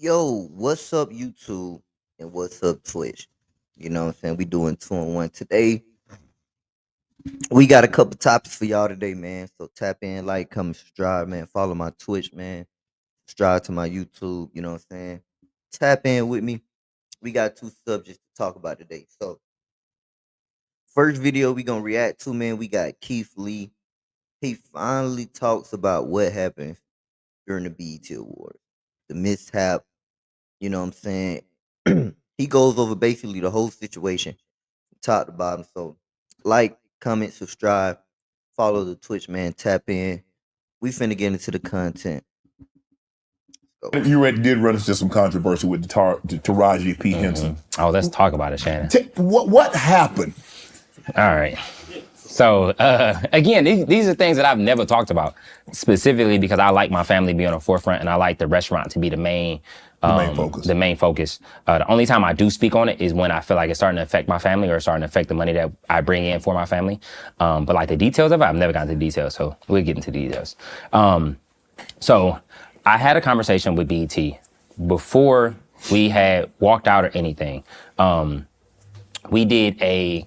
Yo, what's up, YouTube? And what's up, Twitch? You know what I'm saying? We doing 2-in-1 today. We got a couple topics for y'all today, man. So tap in, like, comment, subscribe, man. Follow my Twitch, man. Subscribe to my YouTube, you know what I'm saying? Tap in with me. We got two subjects to talk about today. So first video we gonna react to, man, we got Keith Lee. He finally talks about what happened during the BET Awards. The mishap, you know what I'm saying? He goes over basically the whole situation, top to bottom. So, like, comment, subscribe, follow the Twitch, man. Tap in. We finna get into the content. You did run into some controversy with Taraji P. Henson. Oh, let's talk about it, Shannon. What happened? All right. So, again, these are things that I've never talked about, specifically because I like my family being on the forefront and I like the restaurant to be the main focus. The only time I do speak on it is when I feel like it's starting to affect my family or starting to affect the money that I bring in for my family. But like the details of it, I've never gotten to the details. So we'll get into the details. So I had a conversation with BET before we had walked out or anything. We did a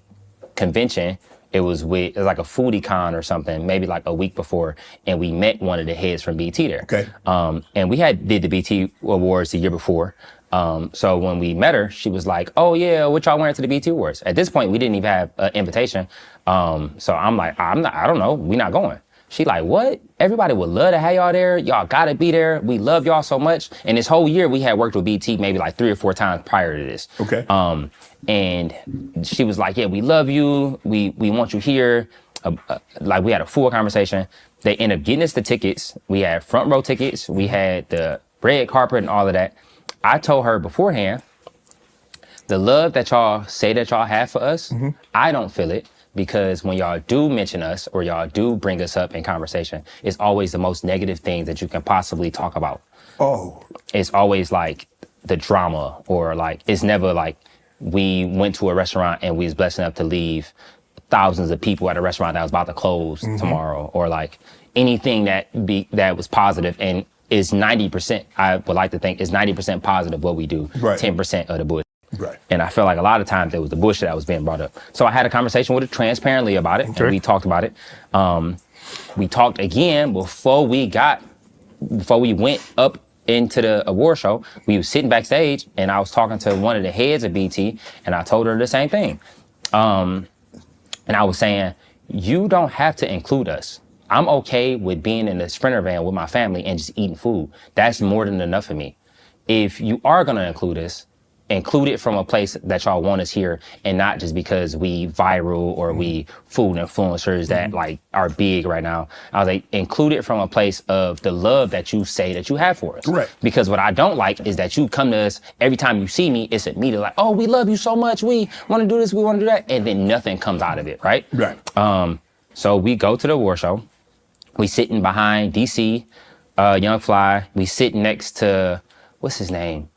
convention. It was like a foodie con or something, maybe like a week before, and we met one of the heads from BET there. Okay. And we did the BET Awards the year before. So when we met her, she was like, "Oh yeah, what y'all wearing to the BET Awards?" At this point, we didn't even have an invitation. So I'm like, I don't know, we not going. She like, what? Everybody would love to have y'all there. Y'all gotta be there. We love y'all so much. And this whole year we had worked with BET maybe like 3 or 4 times prior to this. Okay. And she was like, yeah, we love you. We want you here. Like we had a full conversation. They ended up getting us the tickets. We had front row tickets. We had the red carpet and all of that. I told her beforehand, the love that y'all say that y'all have for us, I don't feel it. Because when y'all do mention us or y'all do bring us up in conversation, it's always the most negative things that you can possibly talk about. Oh. It's always like the drama, or like, it's never like we went to a restaurant and we was blessed enough to leave thousands of people at a restaurant that was about to close tomorrow, or like anything that was positive and is 90%, I would like to think is 90% positive what we do, right. 10% of the bullshit. Right. And I feel like a lot of times there was the bullshit that was being brought up. So I had a conversation with her transparently about it. Okay. And we talked about it. We talked again before we went up into the award show. We was sitting backstage and I was talking to one of the heads of BT and I told her the same thing. And I was saying, you don't have to include us. I'm okay with being in the Sprinter van with my family and just eating food. That's more than enough for me. If you are gonna include us, include it from a place that y'all want us here and not just because we viral or we food influencers that like are big right now. I was like, include it from a place of the love that you say that you have for us. Right. Because what I don't like is that you come to us every time you see me, it's immediately like, oh, we love you so much. We want to do this. We want to do that. And then nothing comes out of it. Right. Right. So we go to the award show. We sitting behind DC, Young Fly. We sit next to, what's his name?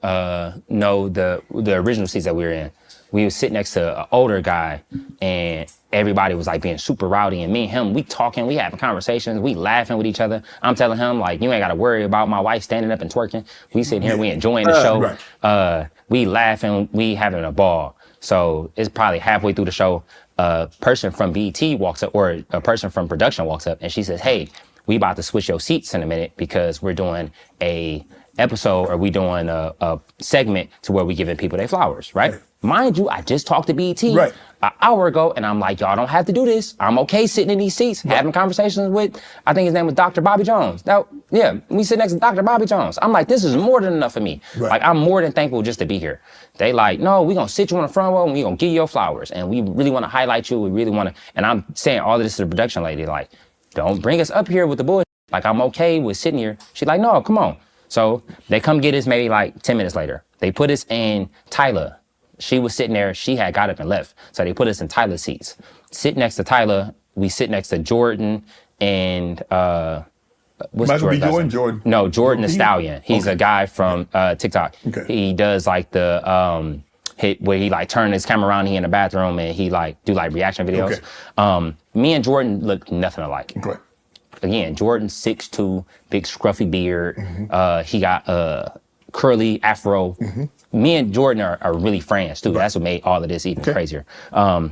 No, the original seats that we were in, we would sit next to an older guy and everybody was like being super rowdy, and me and him, we talking, we having conversations, we laughing with each other. I'm telling him like, you ain't got to worry about my wife standing up and twerking. We sitting here, we enjoying the show. Right. We laughing, we having a ball. So it's probably halfway through the show, a person from BET walks up, or a person from production walks up, and she says, hey, we about to switch your seats in a minute because we're doing a episode, or we doing a segment to where we giving people their flowers, right? Mind you, I just talked to BET an hour ago, and I'm like, y'all don't have to do this. I'm okay sitting in these seats, having conversations with, I think his name was Dr. Bobby Jones. Now, yeah, we sit next to Dr. Bobby Jones. I'm like, this is more than enough for me. Right. Like, I'm more than thankful just to be here. They like, no, we gonna sit you on the front row and we gonna give you your flowers. And we really wanna highlight you. We really wanna, and I'm saying all of this to the production lady, like, don't bring us up here with the bullshit. Like, I'm okay with sitting here. She's like, no, come on. So they come get us maybe like 10 minutes later. They put us in Tyler. She was sitting there. She had got up and left. So they put us in Tyler's seats. Sit next to Tyler. We sit next to Jordan and what's Michael B. Jordan? Jordan? No, Jordan the Stallion. He's a guy from TikTok. Okay. He does like the hit where he like turn his camera around, he in the bathroom and he like do like reaction videos. Okay. Me and Jordan look nothing alike. Okay. again, Jordan 6'2", big scruffy beard. He got a curly afro. Me and Jordan are really friends too. That's what made all of this even crazier.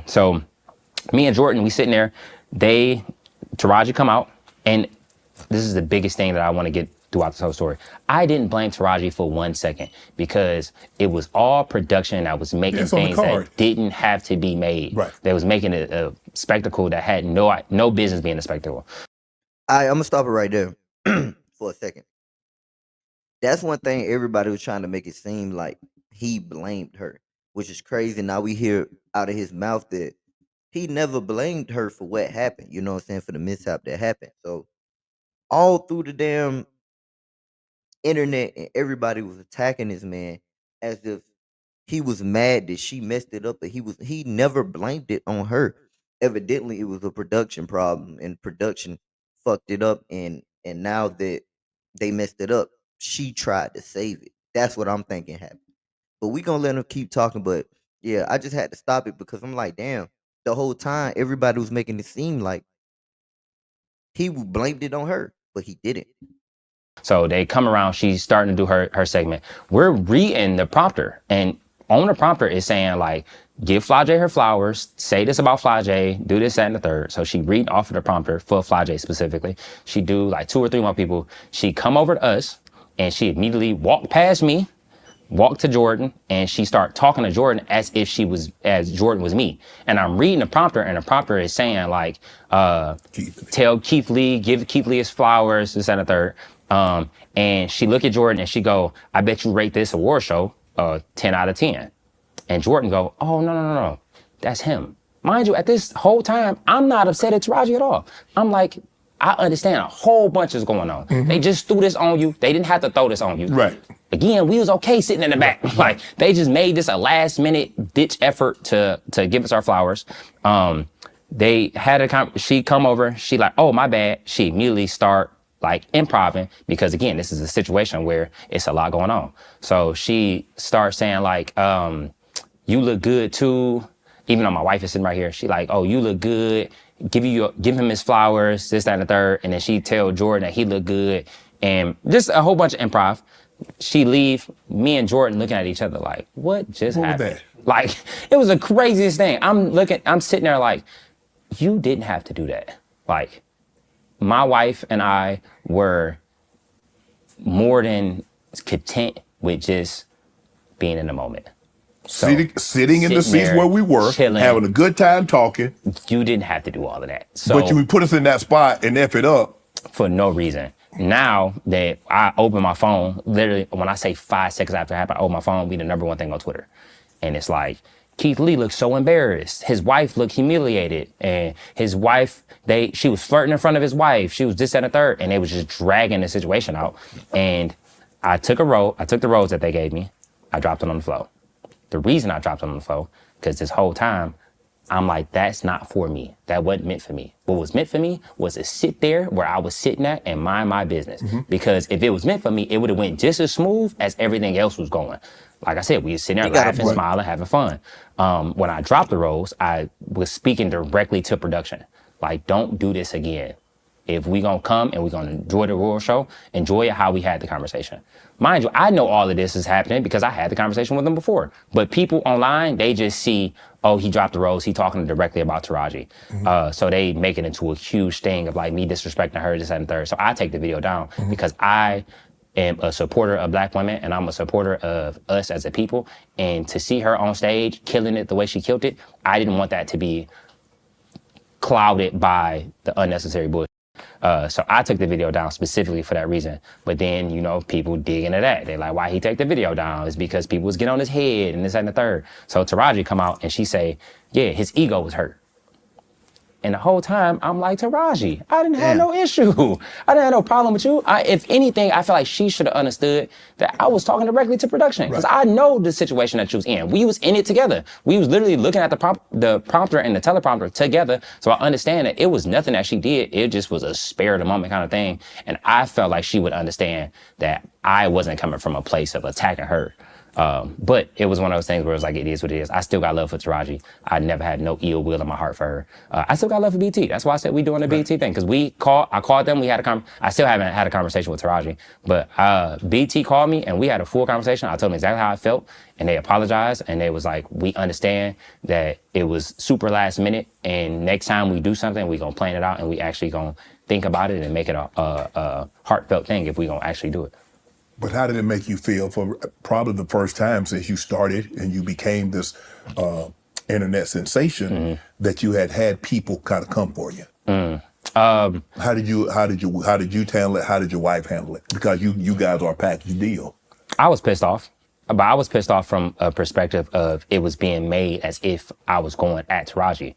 So me and Jordan, we sitting there. Taraji come out, and this is the biggest thing that I want to get throughout this whole story. I didn't blame Taraji for 1 second because it was all production that was making things that didn't have to be made. That was making it a spectacle that had no business being a spectacle. I'm gonna stop it right there for a second. That's one thing everybody was trying to make it seem like he blamed her, which is crazy. Now we hear out of his mouth that he never blamed her for what happened. You know what I'm saying? For the mishap that happened. So all through the damn internet and everybody was attacking this man as if he was mad that she messed it up, but he never blamed it on her. Evidently it was a production problem and production fucked it up, and now that they messed it up, she tried to save it. That's what I'm thinking happened. But we gonna let him keep talking. But yeah, I just had to stop it because I'm like, damn, the whole time everybody was making it seem like he blamed it on her, but he didn't. So they come around, she's starting to do her segment. We're reading the prompter, and on the prompter is saying like, give Flajay her flowers, say this about Flajay, do this, that, and the third. So she read off of the prompter for Flajay specifically. She do like 2 or 3 more people. She come over to us, and she immediately walked past me, walked to Jordan, and she started talking to Jordan as if as Jordan was me. And I'm reading the prompter, and the prompter is saying like, tell Keith Lee, give Keith Lee his flowers, this, that, and the third. And she look at Jordan and she go, I bet you rate this award show 10 out of 10. And Jordan go, oh, no. That's him. Mind you, at this whole time, I'm not upset at Taraji at all. I'm like, I understand a whole bunch is going on. They just threw this on you. They didn't have to throw this on you. Again, we was okay sitting in the back. Like, they just made this a last minute ditch effort to give us our flowers. They had she come over, she like, oh, my bad. She immediately start like improving because again, this is a situation where it's a lot going on. So she starts saying like, you look good too. Even though my wife is sitting right here, she like, oh, you look good. Give him his flowers, this, that, and the third. And then she tell Jordan that he look good and just a whole bunch of improv. She leave, me and Jordan looking at each other like, what just happened? Like, it was the craziest thing. I'm sitting there like, you didn't have to do that. Like, my wife and I were more than content with just being in the moment. So, sitting in the seats where we were, chilling, having a good time talking. You didn't have to do all of that. So, but you put us in that spot and F it up. For no reason. Now that I open my phone, literally when I say 5 seconds after it happened, I open my phone, be the #1 thing on Twitter. And it's like, Keith Lee looked so embarrassed. His wife looked humiliated. And his wife, she was flirting in front of his wife. She was this, that, and the third. And they was just dragging the situation out. And I took the rose that they gave me. I dropped it on the floor. The reason I dropped it on the floor, because this whole time, I'm like, that's not for me. That wasn't meant for me. What was meant for me was to sit there where I was sitting at and mind my business. Because if it was meant for me, it would have went just as smooth as everything else was going. Like I said, we were sitting there laughing, smiling, having fun. When I dropped the rose, I was speaking directly to production. Like, don't do this again. If we gonna come and we gonna enjoy the royal show, enjoy it how we had the conversation. Mind you, I know all of this is happening because I had the conversation with them before. But people online, they just see, oh, he dropped the rose, he talking directly about Taraji. So they make it into a huge thing of like me disrespecting her, this, that, and third. So I take the video down because I am a supporter of Black women and I'm a supporter of us as a people. And to see her on stage killing it the way she killed it, I didn't want that to be clouded by the unnecessary bullshit. So I took the video down specifically for that reason. But then, people dig into that. They're like, why he take the video down? It's because people was getting on his head and this, that, and the third. So Taraji come out and she say, yeah, his ego was hurt. And the whole time, I'm like, Taraji, I didn't have no issue. I didn't have no problem with you. If anything, I feel like she should have understood that I was talking directly to production. Because I know the situation that you was in. We was in it together. We was literally looking at the prompter and the teleprompter together. So I understand that it was nothing that she did. It just was a spare of the moment kind of thing. And I felt like she would understand that I wasn't coming from a place of attacking her. But it was one of those things where it was like, it is what it is. I still got love for Taraji. I never had no ill will in my heart for her. I still got love for BT. That's why I said we doing the BT thing. Because I called them, we had I still haven't had a conversation with Taraji, but BT called me and we had a full conversation. I told them exactly how I felt and they apologized and they was like, we understand that it was super last minute and next time we do something, we gonna plan it out and we actually gonna think about it and make it a heartfelt thing if we gonna actually do it. But how did it make you feel for probably the first time since you started and you became this internet sensation that you had people kind of come for you? How did you handle it? How did your wife handle it? Because you guys are a package deal. I was pissed off, but I was pissed off from a perspective of it was being made as if I was going at Taraji.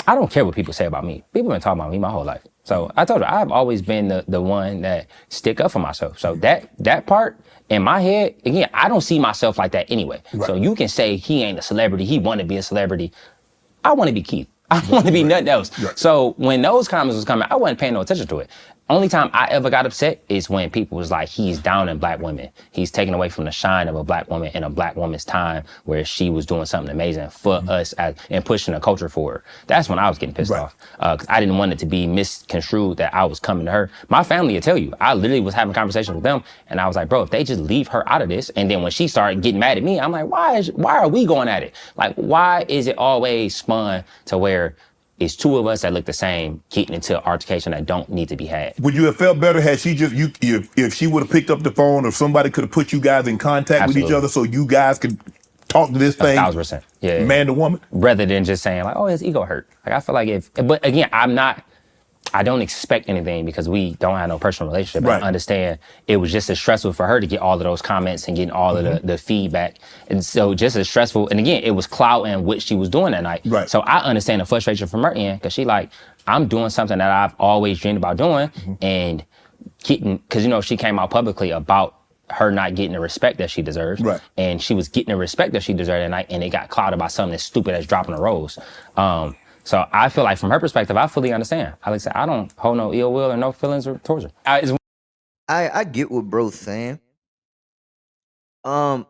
I don't care what people say about me. People been talking about me my whole life. So I told her I've always been the one that stick up for myself. So that part in my head, again, I don't see myself like that anyway. Right. So you can say he ain't a celebrity, he want to be a celebrity. I want to be Keith. I want to be nothing else. Right. So when those comments was coming, I wasn't paying no attention to it. Only time I ever got upset is when people was like, he's down in black women. He's taking away from the shine of a black woman in a black woman's time where she was doing something amazing for us and pushing the culture forward. That's when I was getting pissed off. Because I didn't want it to be misconstrued that I was coming to her. My family will tell you, I literally was having conversations with them and I was like, bro, if they just leave her out of this. And then when she started getting mad at me, I'm like, why are we going at it? Like, why is it always spun to where it's two of us that look the same, getting into altercation that don't need to be had. Would you have felt better had she just, if she would have picked up the phone or somebody could have put you guys in contact with each other so you guys could talk to this thing? 1,000%. Yeah. Man to woman? Rather than just saying like, oh, his ego hurt. Like, I feel like but again, I don't expect anything because we don't have no personal relationship. Right. I understand it was just as stressful for her to get all of those comments and getting all of the feedback. And so just as stressful, and again, it was clouding what she was doing that night. Right. So I understand the frustration from her end because she like, I'm doing something that I've always dreamed about doing and getting, because she came out publicly about her not getting the respect that she deserves. Right. And she was getting the respect that she deserved that night and it got clouded by something as stupid as dropping a rose. So I feel like from her perspective, I fully understand. Like I said, I don't hold no ill will or no feelings towards her. I get what bro's saying. I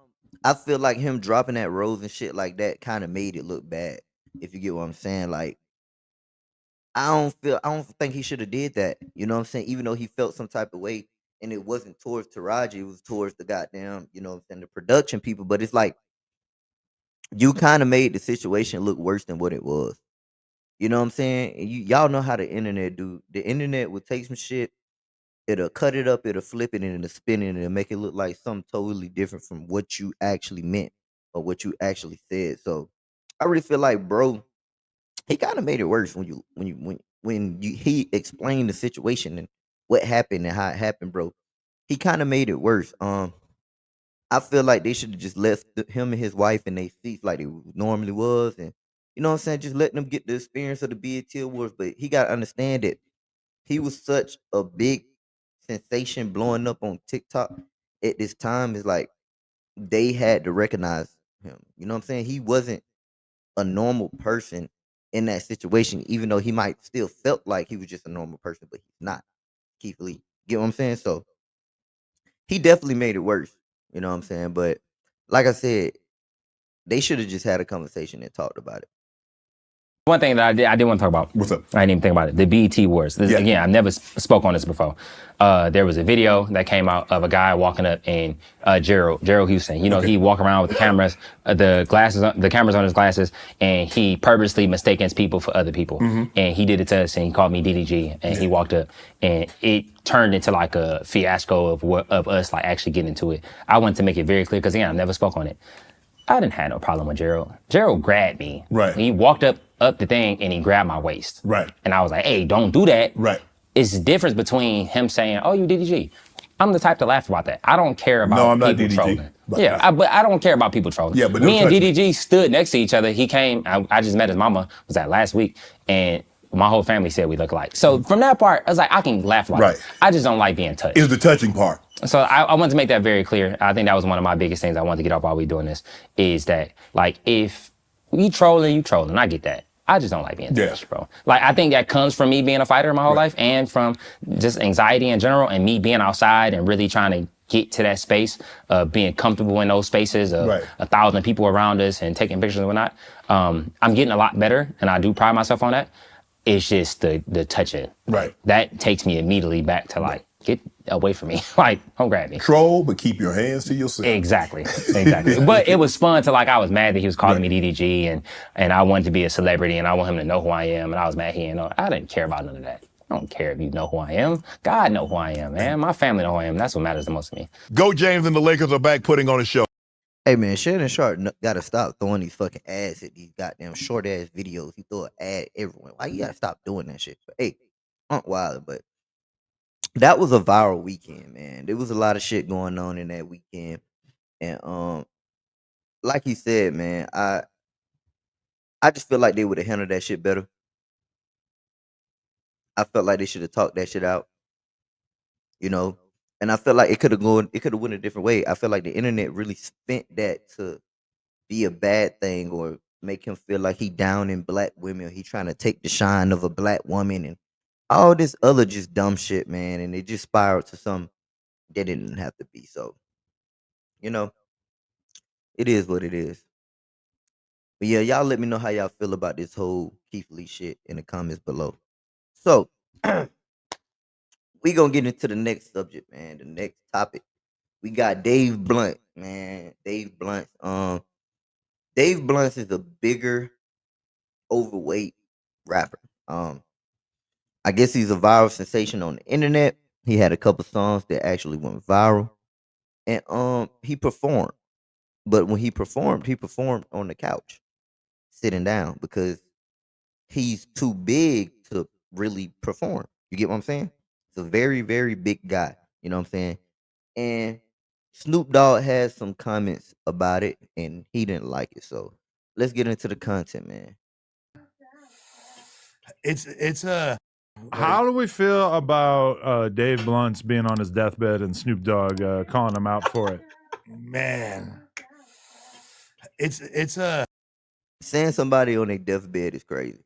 feel like him dropping that rose and shit like that kind of made it look bad. If you get what I'm saying, like I don't think he should have did that. You know what I'm saying? Even though he felt some type of way, and it wasn't towards Taraji, it was towards the goddamn, and the production people. But it's like you kind of made the situation look worse than what it was. You know what I'm saying? And y'all know how the internet do. The internet will take some shit, it'll cut it up, it'll flip it, and it'll spin it, and it'll make it look like something totally different from what you actually meant or what you actually said. So I really feel like, bro, he kind of made it worse he explained the situation and what happened and how it happened, bro. He kind of made it worse. I feel like they should have just left him and his wife in their seats like it normally was, and you know what I'm saying, just letting them get the experience of the BET Awards. But he got to understand that he was such a big sensation blowing up on TikTok at this time. Is like they had to recognize him. You know what I'm saying? He wasn't a normal person in that situation, even though he might still felt like he was just a normal person, but he's not. Keith Lee. Get what I'm saying? So he definitely made it worse. You know what I'm saying? But like I said, they should have just had a conversation and talked about it. One thing that I did want to talk about. What's up? I didn't even think about it. The BET Awards. Again, I've never spoke on this before. There was a video that came out of a guy walking up and Gerald Houston. He walk around with the cameras, the cameras on his glasses, and he purposely mistakes people for other people. And he did it to us, and he called me DDG, and he walked up, and it turned into like a fiasco of us like actually getting into it. I wanted to make it very clear because again, I never spoke on it. I didn't have no problem with Gerald. Gerald grabbed me. Right. He walked up the thing and he grabbed my waist. Right. And I was like, hey, don't do that. Right. It's the difference between him saying, oh, you DDG. I'm the type to laugh about that. I don't care about people trolling. Yeah, but I don't care about people trolling. Yeah, but me and DDG stood next to each other. He came, I just met his mama, was that last week, and my whole family said we look alike. So from that part, I was like, I can laugh about it. I just don't like being touched. It's the touching part. So I wanted to make that very clear. I think that was one of my biggest things I wanted to get off while we doing this, is that, like, if you trolling, I get that. I just don't like being touched, bro. Like, I think that comes from me being a fighter my whole life and from just anxiety in general and me being outside and really trying to get to that space of being comfortable in those spaces of 1,000 people around us and taking pictures and whatnot. I'm getting a lot better, and I do pride myself on that. It's just the touch it. That takes me immediately back to like, get away from me. Like, don't grab me. Troll, but keep your hands to yourself. Exactly. But it was fun to like, I was mad that he was calling me DDG and I wanted to be a celebrity and I want him to know who I am. And I was mad he didn't know. I didn't care about none of that. I don't care if you know who I am. God know who I am, man. My family know who I am. That's what matters the most to me. Go James and the Lakers are back putting on a show. Hey man, Shannon Sharp gotta stop throwing these fucking ads at these goddamn short ass videos. He throw an ad everywhere. Why you gotta stop doing that shit? But hey, Aunt Wilder, but that was a viral weekend, man. There was a lot of shit going on in that weekend. And like he said, man, I just feel like they would have handled that shit better. I felt like they should have talked that shit out, you know. And I felt like it could have went a different way. I feel like the internet really spent that to be a bad thing or make him feel like he down in black women or he trying to take the shine of a black woman and all this other just dumb shit, man. And it just spiraled to something that didn't have to be. So, you know, it is what it is. But yeah, y'all let me know how y'all feel about this whole Keith Lee shit in the comments below. So we gonna get into the next subject, man. The next topic. We got Dave Blunt, man. Dave Blunt is a bigger, overweight rapper. I guess he's a viral sensation on the internet. He had a couple songs that actually went viral. And he performed. But when he performed on the couch, sitting down, because he's too big to really perform. You get what I'm saying? He's a very, very big guy. You know what I'm saying? And Snoop Dogg has some comments about it, and he didn't like it. So let's get into the content, man. It's a. How do we feel about Dave Blunt's being on his deathbed and Snoop Dogg calling him out for it? Man, it's a. Saying somebody on their deathbed is crazy.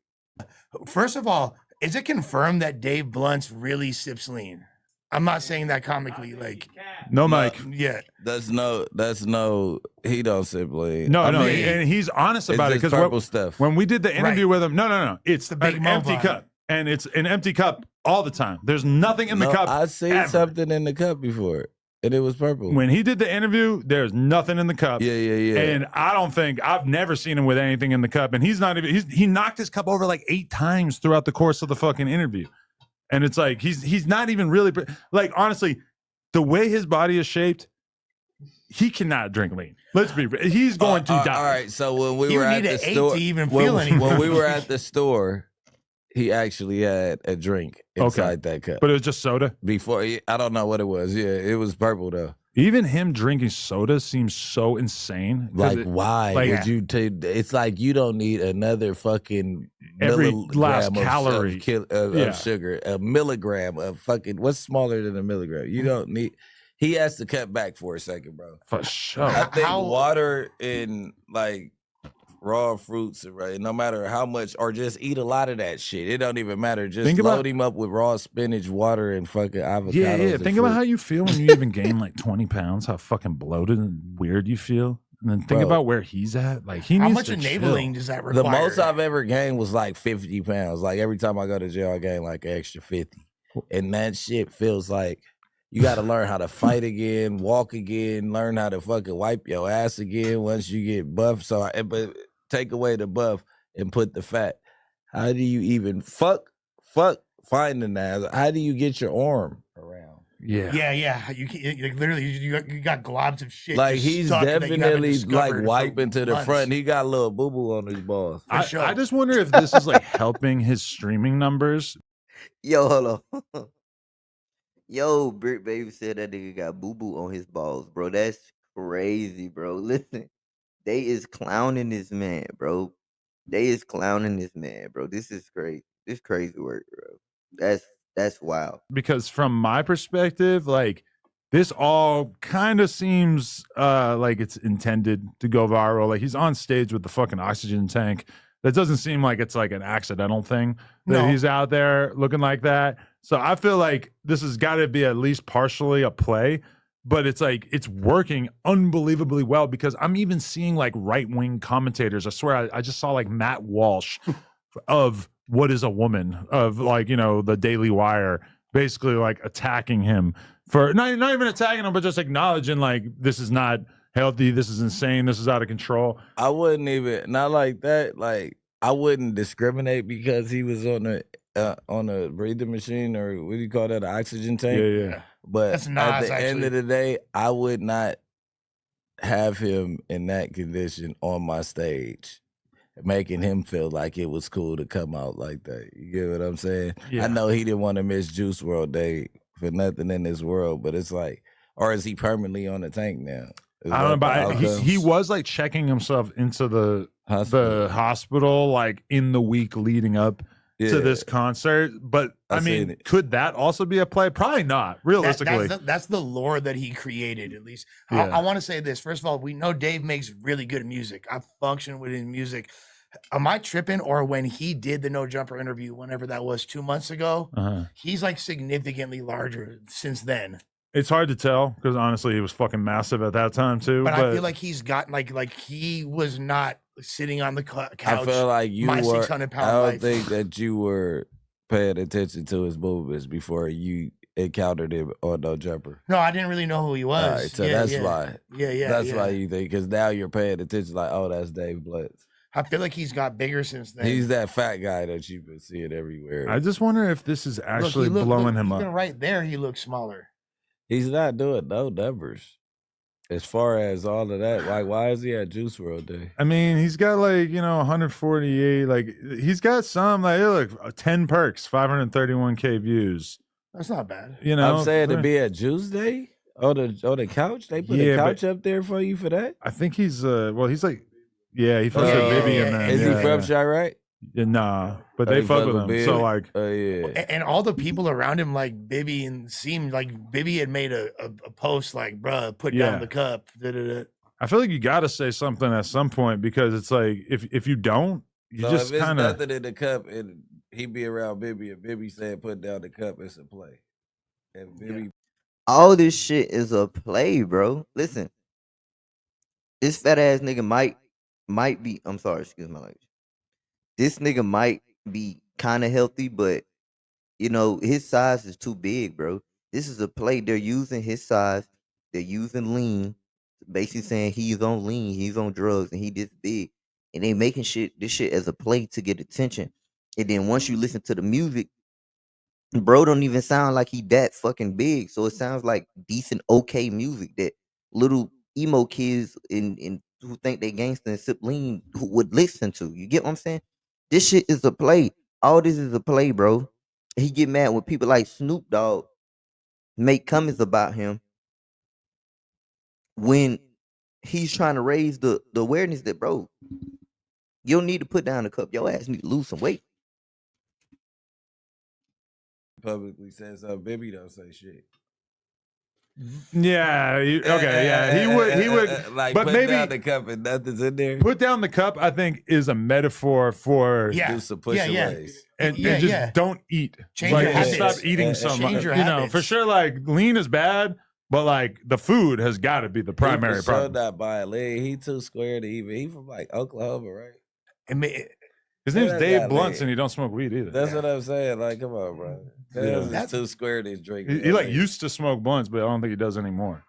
First of all, is it confirmed that Dave Blunt's really sips lean? I'm not saying that comically, like no, Mike. Yeah, that's no. He don't sip lean. No, and he's honest about it because when we did the interview with him, no, it's the big an empty cup, and it's an empty cup all the time. There's nothing in the cup. I seen something in the cup before, and it was purple. When he did the interview, there's nothing in the cup. Yeah. And I've never seen him with anything in the cup, and he's not even. He knocked his cup over like 8 times throughout the course of the fucking interview. And it's like he's not even really like, honestly, the way his body is shaped, he cannot drink lean. Let's be real. He's going to die. All right. So when we were at the store, when we were at the store, he actually had a drink inside that cup. But it was just soda? Before, I don't know what it was. Yeah, it was purple though. Even him drinking soda seems so insane. Like, why would you take? It's like you don't need another fucking every last calorie of sugar, a milligram of fucking. What's smaller than a milligram? You don't need. He has to cut back for a second, bro. For sure. I think water and like raw fruits, right? No matter how much, or just eat a lot of that shit. It don't even matter. Just load him up with raw spinach, water, and fucking avocados. Yeah. Think about how you feel when you even gain like 20 pounds. How fucking bloated and weird you feel. And then think about where he's at. Like he needs to How much enabling does that require? The most I've ever gained was like 50 pounds. Like every time I go to jail, I gain like an extra 50. And that shit feels like you got to learn how to fight again, walk again, learn how to fucking wipe your ass again once you get buff. So, but take away the buff and put the fat. How do you even fuck finding that? How do you get your arm around? Yeah. You literally you got globs of shit. Like he's definitely like wiping to the front. He got a little boo boo on his balls. I just wonder if this is like helping his streaming numbers. Yo, hold on. Yo, Brick Baby said that nigga got boo boo on his balls, bro. That's crazy, bro. Listen, they is clowning this man, bro. This is crazy. This crazy work, bro. That's wild. Because from my perspective, like this all kind of seems like it's intended to go viral. Like he's on stage with the fucking oxygen tank. That doesn't seem like it's like an accidental thing that he's out there looking like that. So I feel like this has got to be at least partially a play but it's like it's working unbelievably well because I'm even seeing like right-wing commentators. I swear I just saw like Matt Walsh of What Is a Woman, of like, you know, the Daily Wire, basically like attacking him for not even attacking him, but just acknowledging like this is not healthy, this is insane, this is out of control. I wouldn't even, not like that. Like, I wouldn't discriminate because he was on a breathing machine, or what do you call that, an oxygen tank? Yeah. But That's at Nas, the end actually. of the day, I would not have him in that condition on my stage, making him feel like it was cool to come out like that. You get what I'm saying? Yeah. I know he didn't want to miss Juice World Day for nothing in this world, but it's like, or is he permanently on the tank now? I don't know, but he was like checking himself into the hospital like in the week leading up to this concert. But I mean, could that also be a play? Probably not, realistically. That's the lore that he created, at least. Yeah. I want to say this. First of all, we know Dave makes really good music. I function with his music. Am I tripping? Or when he did the No Jumper interview, whenever that was 2 months ago, he's like significantly larger since then. It's hard to tell because honestly, he was fucking massive at that time too. But I feel like he's got like he was not sitting on the couch. I feel like you my were. 600-pound I don't life. think that you were paying attention to his movements before you encountered him on No Jumper. No, I didn't really know who he was. All right, so that's why. Yeah. That's why you think, because now you're paying attention. Like, oh, that's Dave Blitz. I feel like he's got bigger since then. He's that fat guy that you've been seeing everywhere. I just wonder if this is actually blowing him up. Even right there, he looks smaller. He's not doing no numbers. As far as all of that, like, why is he at Juice World Day? I mean, he's got like, 148, like he's got some like, look, 10 perks, 531K views. That's not bad. I'm saying to be at Juice Day on the couch. They put a couch up there for you for that. I think he's he's like, he fucks with Bibby and then is he from Chirac? Nah, but they fuck with him. Bibby. So like, and all the people around him, like Bibby, and seemed like Bibby had made a post like, "Bruh, put down the cup." I feel like you got to say something at some point because it's like if you don't, you so just if it's kind of nothing in the cup and he be around Bibby and Bibby said put down the cup, it's a play. And Bibby, all this shit is a play, bro. Listen, this fat ass nigga might be. I'm sorry, excuse my language. This nigga might be kind of healthy, but his size is too big, bro. This is a play. They're using his size. They're using lean, basically saying he's on lean, he's on drugs, and he this big, and they making this shit as a play to get attention. And then once you listen to the music, bro don't even sound like he that fucking big. So it sounds like decent, okay music that little emo kids in who think they gangster and sip lean who would listen to. You get what I'm saying? This shit is a play. All this is a play, bro. He get mad when people like Snoop Dogg make comments about him when he's trying to raise the awareness that, bro, you don't need to put down the cup. Your ass need to lose some weight. publicly says something, Bibby don't say shit. Yeah. He would. Like, but put maybe down the cup and nothing's in there. Put down the cup, I think, is a metaphor for do some push-aways. And just don't eat. Change like, your just habits. stop eating so much. Change your You know, habits. for sure, like, lean is bad, but, like, the food has got to be the primary People problem. not buying lean. He too square to even. He from, like, Oklahoma, right? His name's that Dave guy Blunts, lean. and he don't smoke weed either. That's what I'm saying. Like, come on, bro. That's too square to drink. He like used to smoke blunts, but I don't think he does anymore.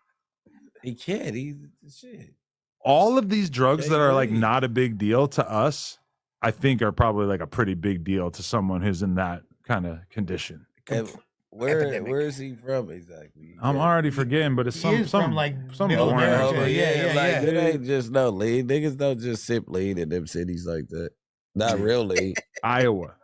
He can't. He's shit. All of these drugs that are like weed. not a big deal to us, I think are probably like a pretty big deal to someone who's in that kind of condition. And where is he from exactly? I'm already forgetting, but it's some from, like, some middle boring ass America, place. yeah. It ain't just no lean. Niggas don't just sip lean in them cities like that. Not really. Iowa.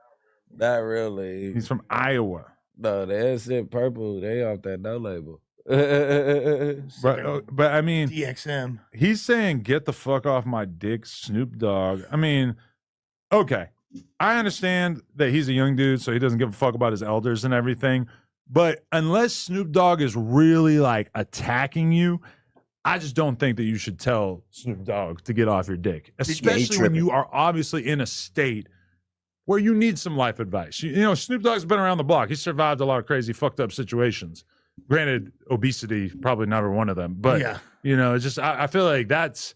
Not really. He's from Iowa. No, they sip purple. They off that no label. But I mean, DXM. he's saying get the fuck off my dick, Snoop Dogg. I mean, okay. I understand that he's a young dude, so he doesn't give a fuck about his elders and everything. But unless Snoop Dogg is really like attacking you, I just don't think that you should tell Snoop Dogg to get off your dick, especially when you are obviously in a state where you need some life advice. You know, Snoop Dogg's been around the block. He survived a lot of crazy, fucked up situations. Granted, obesity probably never one of them, but Yeah. you know, it's just I feel like that's.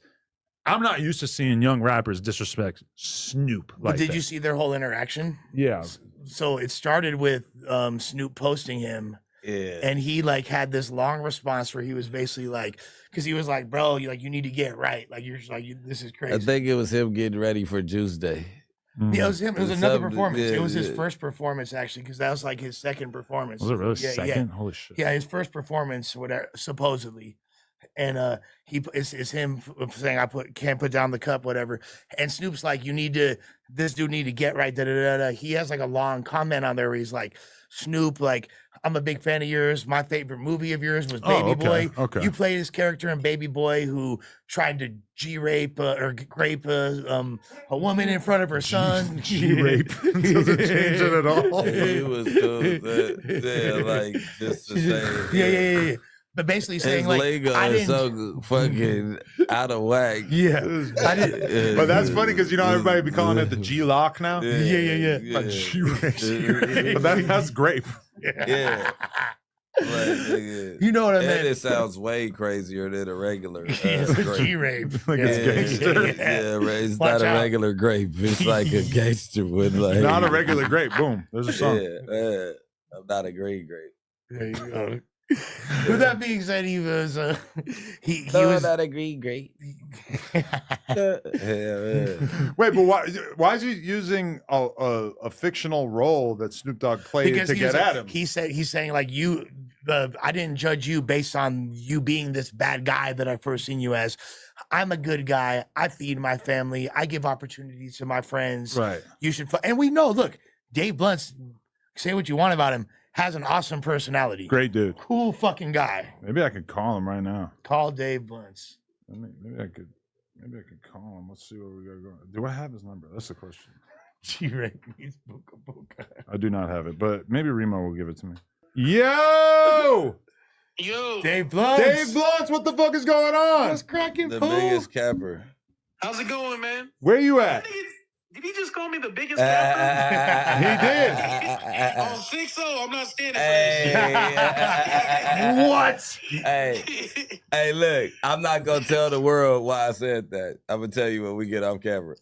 I'm not used to seeing young rappers disrespect Snoop like But did that. you see their whole interaction? Yeah. So it started with Snoop posting him. Yeah. And he like had this long response where he was basically like, because he was like, bro, you need to get right. Like you're just like, this is crazy. I think it was him getting ready for Juice Day. Yeah, it was him. It was another Something- performance. yeah, It was his yeah. first performance actually, because that was like his second performance. Was it really Yeah, second? Holy shit. Yeah, his first performance, whatever, supposedly. And it's him saying can't put down the cup, whatever. And Snoop's like, this dude need to get right. Da, da, da, da. He has like a long comment on there where he's like, Snoop, like, I'm a big fan of yours. My favorite movie of yours was Baby Boy. Okay. You played this character in Baby Boy who tried to G-rape or grape a woman in front of her son. G-rape. Doesn't change it at all. He was doing that. Yeah, like just to say. Yeah. But basically saying His like, lingo I is didn't. so fucking out of whack. Yeah, I didn't. But that's funny because you know everybody be calling it the G-lock now. Yeah. Like G-rape. But that's great. Yeah. Like, nigga, You know what I and meant? it sounds way crazier than a regular It's a grape. G-rape. Like it's gangster. Yeah, right. It's Watch not a out. regular grape. It's like a gangster one. Like Not a regular grape. Boom. There's a song. Yeah, I'm not a green grape. There you go. With that being said, he was he No, was not a green grape. Yeah, man. Wait, but why is he using a fictional role that Snoop Dogg played to he get was- at him? he's saying like I didn't judge you based on you being this bad guy that I first seen you as. I'm a good guy. I feed my family. I give opportunities to my friends. Right. You should, and we know. Look, Dave Blunt's. Say what you want about him. Has an awesome personality. Great dude. Cool fucking guy. Maybe I could call him right now. Call Dave Blunt's. Maybe I could call him. Let's see what we got going. Do I have his number? That's the question. G-Rape means Boca Boca. I do not have it, but maybe Remo will give it to me. Yo! Dave Blunt's. Dave Blunt's, what the fuck is going on? What's cracking, The fool? biggest capper. How's it going, man? Where you at? Did he just call me the biggest capper? He did. Oh, 6-0. I'm not standing for that Hey, What? hey, shit. hey, look, I'm not gonna tell the world why I said that. I'm gonna tell you when we get off camera.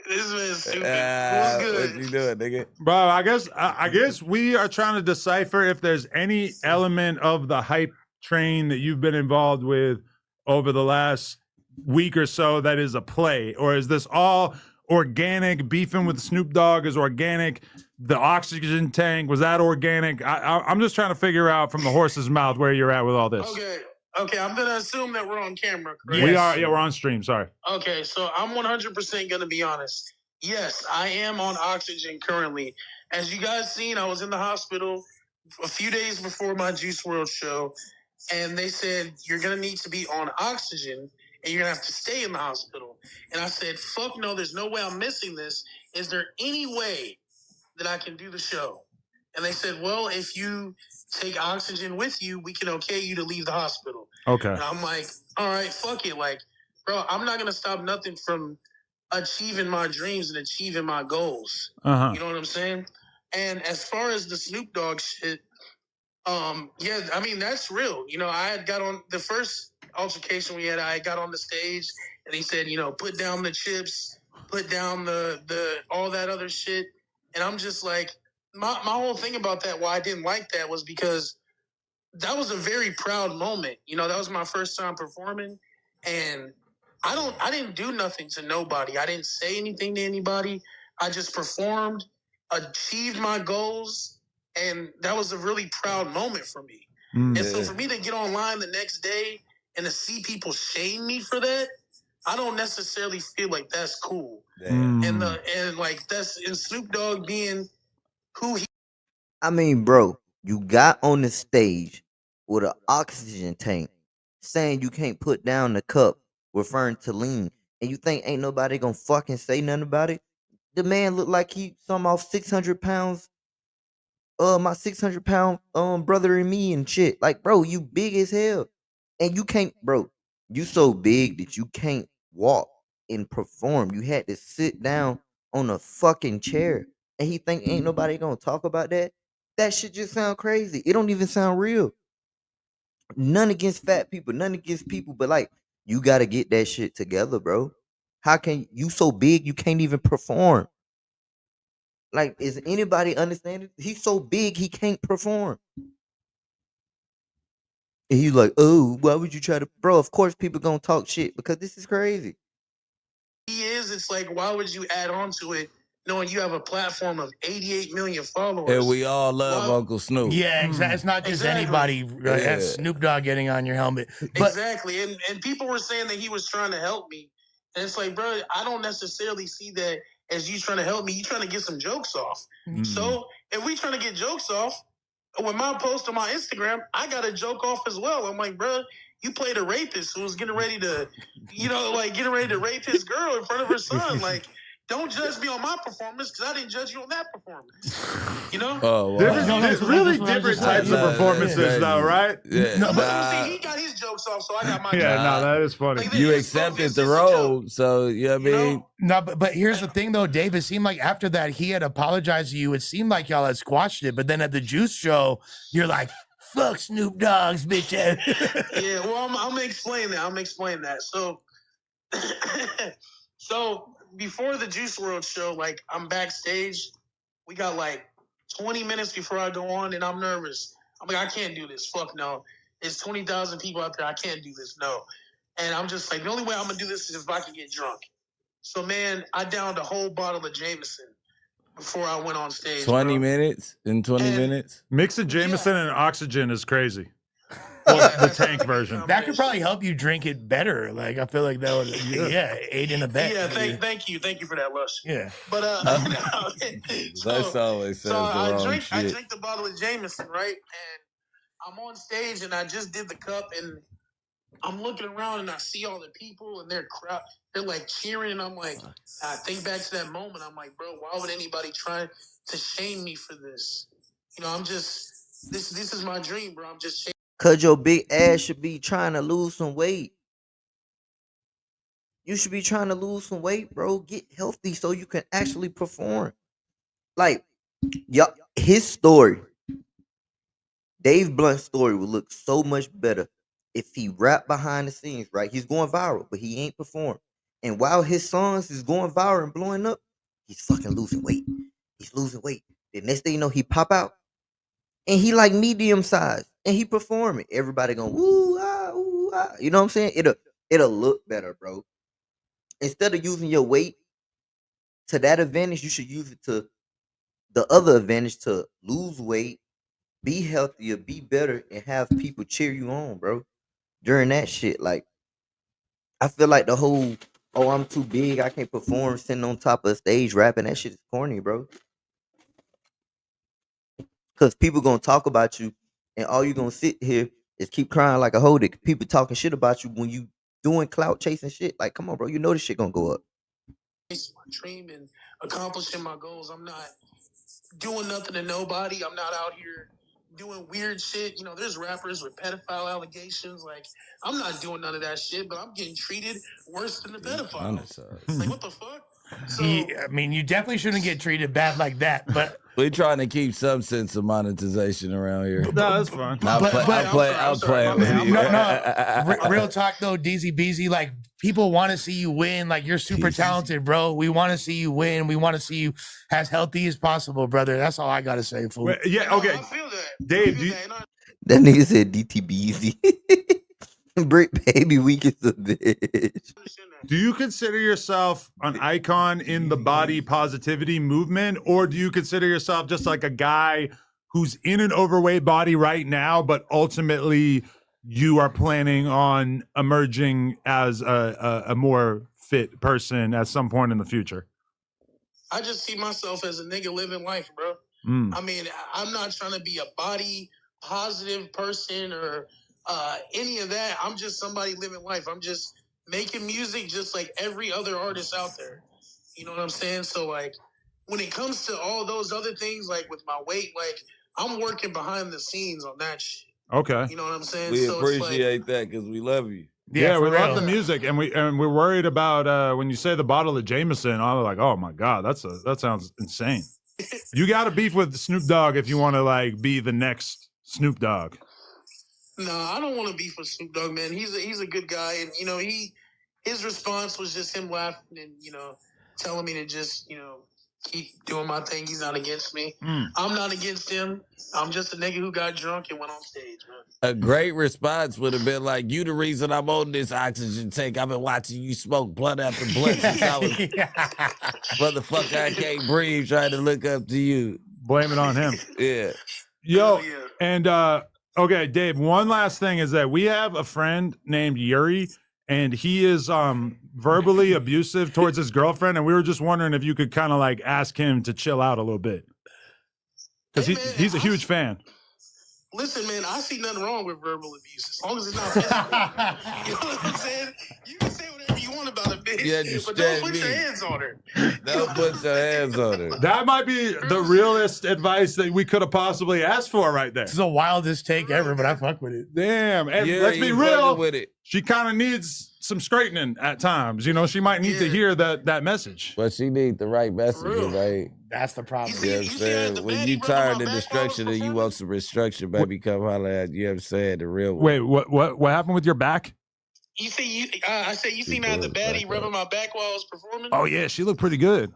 This man's stupid. What What's you good? doing, nigga? Bro, I guess we are trying to decipher if there's any element of the hype train that you've been involved with over the last week or so that is a play, or is this all organic? Beefing with Snoop Dogg is organic. The oxygen tank, was that organic? I'm just trying to figure out from the horse's mouth where you're at with all this. Okay. I'm gonna assume that we're on camera, correct? We are. Yeah, we're on stream. Sorry. Okay, so I'm 100% gonna be honest. Yes, I am on oxygen currently. As you guys seen, I was in the hospital a few days before my Juice World show, and they said you're gonna need to be on oxygen and you're gonna have to stay in the hospital. And I said, fuck no, there's no way I'm missing this. Is there any way that I can do the show? And they said, well, if you take oxygen with you, we can okay you to leave the hospital. Okay. And I'm like, all right, fuck it. Like, bro, I'm not gonna stop nothing from achieving my dreams and achieving my goals. Uh-huh. You know what I'm saying? And as far as the Snoop Dogg shit, yeah, I mean that's real. You know, I had got on the first altercation we had. I got on the stage and he said, you know, put down the chips, put down the all that other shit. And I'm just like, my whole thing about that, why I didn't like that was because that was a very proud moment. You know, that was my first time performing, and I didn't do nothing to nobody. I didn't say anything to anybody. I just performed, achieved my goals, and that was a really proud moment for me. And so for me to get online the next day and to see people shame me for that, I don't necessarily feel like that's cool. And like that's and Snoop Dogg being who he I mean, bro, you got on the stage with an oxygen tank saying you can't put down the cup, referring to lean, and you think ain't nobody gonna fucking say nothing about it? The man looked like he some off 600 pounds. My 600-pound brother and me and shit. Like, bro, you big as hell. And you can't, bro, you so big that you can't walk and perform. You had to sit down on a fucking chair. And he think ain't nobody gonna talk about that? That shit just sound crazy. It don't even sound real. None against fat people, none against people, but like you gotta get that shit together, bro. How can you so big you can't even perform? Like, is anybody understanding? He's so big he can't perform. And he's like, oh, why would you try to, bro? Of course people gonna talk shit because this is crazy. He is. It's like, why would you add on to it knowing you have a platform of 88 million followers? And we all love Uncle Snoop. Yeah, exactly. It's not just anybody. Right? That's Snoop Dogg getting on your helmet. But exactly. And people were saying that he was trying to help me. And it's like, bro, I don't necessarily see that as you trying to help me. You trying to get some jokes off. So if we trying to get jokes off, with my post on my Instagram, I got a joke off as well. I'm like, bro, you played a rapist who was getting ready to, getting ready to rape his girl in front of her son. Like, don't judge me on my performance because I didn't judge you on that performance. You know? Oh, wow. Really different types of performances, though, right? Yeah. No, but see, he got his jokes off, so I got my jokes Yeah, no, off. that is funny. Like, You his accepted focus the is a role, joke. so you know what I mean? no, but here's the thing though, Dave. It seemed like after that he had apologized to you. It seemed like y'all had squashed it, but then at the Juice show, you're like, "Fuck Snoop Dogg's bitch ass." Yeah, well, I'm gonna explain that. So before the Juice World show, like I'm backstage. We got like 20 minutes before I go on, and I'm nervous. I'm like, I can't do this. Fuck no. There's 20,000 people out there. I can't do this. No. And I'm just like, the only way I'm gonna do this is if I can get drunk. So man, I downed a whole bottle of Jameson before I went on stage. 20 minutes? In 20 minutes? Mixing Jameson and oxygen is crazy. Well, the tank version. That could probably help you drink it better. Like I feel like that would, aid in a bet. Yeah, thank you for that, Lush. Yeah, but That's always says the wrong shit. I drink the bottle of Jameson, right? And I'm on stage, and I just did the cup, and I'm looking around, and I see all the people, and they're like cheering, and I'm like, I think back to that moment. I'm like, bro, why would anybody try to shame me for this? You know, I'm just this is my dream, bro. I'm just. Cause your big ass should be trying to lose some weight. You should be trying to lose some weight, bro. Get healthy so you can actually perform. Like, his story, Dave Blunt's story would look so much better if he rapped behind the scenes, right? He's going viral, but he ain't performed. And while his songs is going viral and blowing up, he's fucking losing weight. He's losing weight. The next thing you know, he pop out and he like medium size and he performing. Everybody going ooh ah. You know what I'm saying? It'll look better, bro. Instead of using your weight to that advantage, you should use it to the other advantage to lose weight, be healthier, be better, and have people cheer you on, bro. During that shit, like I feel like the whole "oh, I'm too big, I can't perform," sitting on top of a stage rapping, that shit is corny, bro. Cause people gonna talk about you, and all you gonna sit here is keep crying like a hoe. That people talking shit about you when you doing clout chasing shit. Like, come on, bro, you know this shit gonna go up. My dream and accomplishing my goals. I'm not doing nothing to nobody. I'm not out here doing weird shit. You know, there's rappers with pedophile allegations. Like, I'm not doing none of that shit, but I'm getting treated worse than the pedophiles. Like, what the fuck? So, I mean, you definitely shouldn't get treated bad like that. But we're trying to keep some sense of monetization around here. No, that's fine. I'm playing with you. Real talk though, DZ Beezy, like people want to see you win. Like you're super talented, bro. We want to see you win. We want to see you as healthy as possible, brother. That's all I gotta say, fool. Yeah, okay. I feel that. Dave, that nigga said DTB easy. Brick baby weak as a bitch. Do you consider yourself an icon in the body positivity movement, or do you consider yourself just like a guy who's in an overweight body right now, but ultimately you are planning on emerging as a more fit person at some point in the future? I just see myself as a nigga living life, bro. I mean, I'm not trying to be a body positive person or any of that. I'm just somebody living life. I'm just making music just like every other artist out there. You know what I'm saying? So like when it comes to all those other things, like with my weight, like I'm working behind the scenes on that shit. Okay. You know what I'm saying? We so appreciate that because we love you. Yeah, we love the music, and we're worried about when you say the bottle of Jameson. I'm like, oh my god, that sounds insane. You got to beef with Snoop Dogg if you want to like be the next Snoop Dogg. No, I don't want to beef with Snoop Dogg, man. He's a good guy, and his response was just him laughing and telling me to just keep doing my thing. He's not against me. I'm not against him. I'm just a nigga who got drunk and went on stage, man. A great response would have been like, "You the reason I'm on this oxygen tank. I've been watching you smoke blunt after blunt since I was motherfucker. I can't breathe. Trying to look up to you. Blame it on him. Yeah. Yo, and okay, Dave, one last thing is that we have a friend named Yuri, and he is verbally abusive towards his girlfriend, and we were just wondering if you could kind of like ask him to chill out a little bit. Because he's a huge fan. Listen, man, I see nothing wrong with verbal abuse as long as it's not physical. You know what I'm saying? You can say whatever you want about a bitch, but don't put your hands on her. Don't put your hands on her. That might be the realest advice that we could have possibly asked for right there. This is the wildest take ever, but I fuck with it. Damn. And Yeah, let's be you real. fucking with it. She kind of needs some straightening at times. You know, she might need to hear that message. But she need the right message, right? That's the problem. You know what I'm saying? When you tired of destruction and you want some restructure, baby, come holler at you know what I'm saying? The real one. Wait, what happened with your back? I said you seen me at the baddie rubbing my back while I was performing? Oh yeah, she looked pretty good.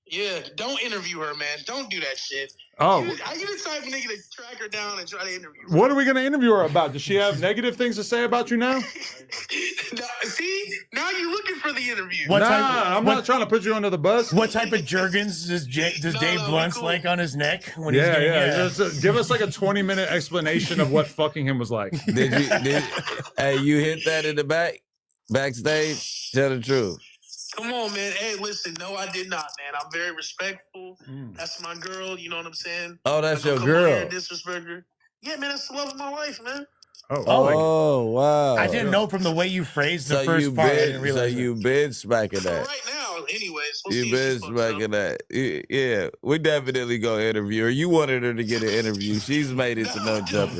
Yeah, don't interview her, man. Don't do that shit. Oh. You the type of nigga to track her down and try to interview her. What are we going to interview her about? Does she have negative things to say about you now? See? Now you're looking for the interview. I'm not trying to put you under the bus. What type of Jergens does Dave Blunt's like on his neck? When he's getting, Just, give us like a 20-minute explanation of what fucking him was like. Hey, you hit that in the backstage? Tell the truth. Come on, man. Hey, listen. No, I did not, man. I'm very respectful. That's my girl. You know what I'm saying? Oh, that's your Come on here girl. and disrespect her. Yeah, man. That's the love of my life, man. Oh, wow. I didn't know from the way you phrased the first part. I didn't realize you been smacking that. Right now, anyways. You been smacking that. Yeah, we definitely gonna interview her. You wanted her to get an interview. She's made it to no jumper.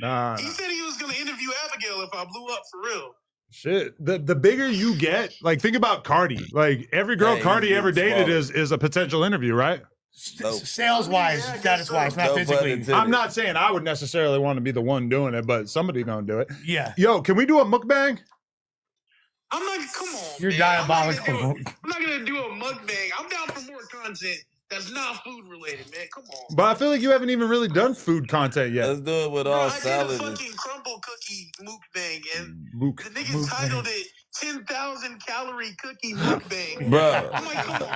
Nah. He said he was gonna interview Abigail if I blew up for real. Shit, the bigger you get, like think about Cardi. Like every girl Cardi ever dated is a potential interview, right? Sales wise, status wise, not physically. I'm not saying I would necessarily want to be the one doing it, but somebody gonna do it. Yeah. Yo, can we do a mukbang? I'm not. Come on. You're man. diabolical. I'm not gonna do a mukbang. I'm down for more content that's not food related, man. Come on. But I feel like you haven't even really done food content yet. Let's do it with all salads. I did a fucking crumble cookie mukbang, and the nigga titled it 10,000 calorie cookie mukbang. Bro. I'm like, come on, bro.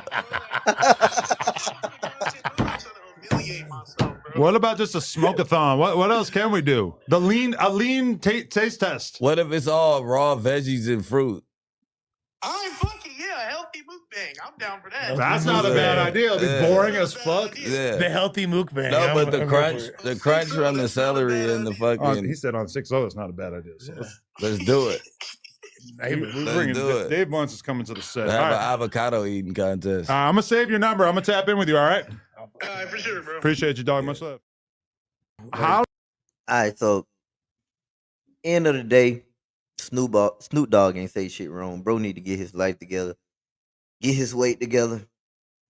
I'm trying to humiliate myself, bro. What about just a smoke-a-thon? What else can we do? A lean taste test. What if it's all raw veggies and fruit? Yeah, healthy mukbang. I'm down for that. That's not a bad idea. It'll be boring as fuck. Yeah. The healthy mukbang. No, but the crunch from the celery and the fucking. He said on 6-0, it's not a bad idea. So Let's do it. Dave Wants is coming to the set. Have an avocado eating contest. I'm gonna save your number. I'm gonna tap in with you. All right. All right, for sure, bro. Appreciate you, dog. Much love. How? All right, so end of the day, Snoop Dogg ain't say shit wrong. Bro need to get his life together, get his weight together,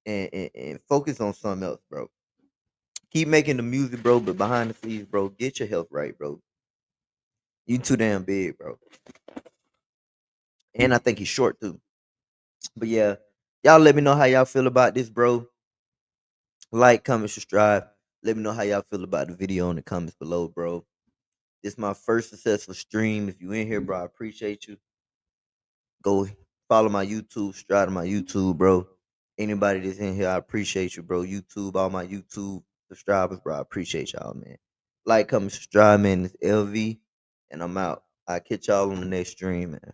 and focus on something else, bro. Keep making the music, bro, but behind the scenes, bro, get your health right, bro. You too damn big, bro. And I think he's short too. But yeah, y'all let me know how y'all feel about this, bro. Like, comment, subscribe. Let me know how y'all feel about the video in the comments below, bro. This is my first successful stream. If you in here, bro, I appreciate you. Go follow my YouTube, subscribe to my YouTube, bro. Anybody that's in here, I appreciate you, bro. YouTube, all my YouTube subscribers, bro, I appreciate y'all, man. Like, comment, subscribe, man. It's LV, and I'm out. I'll catch y'all on the next stream, man.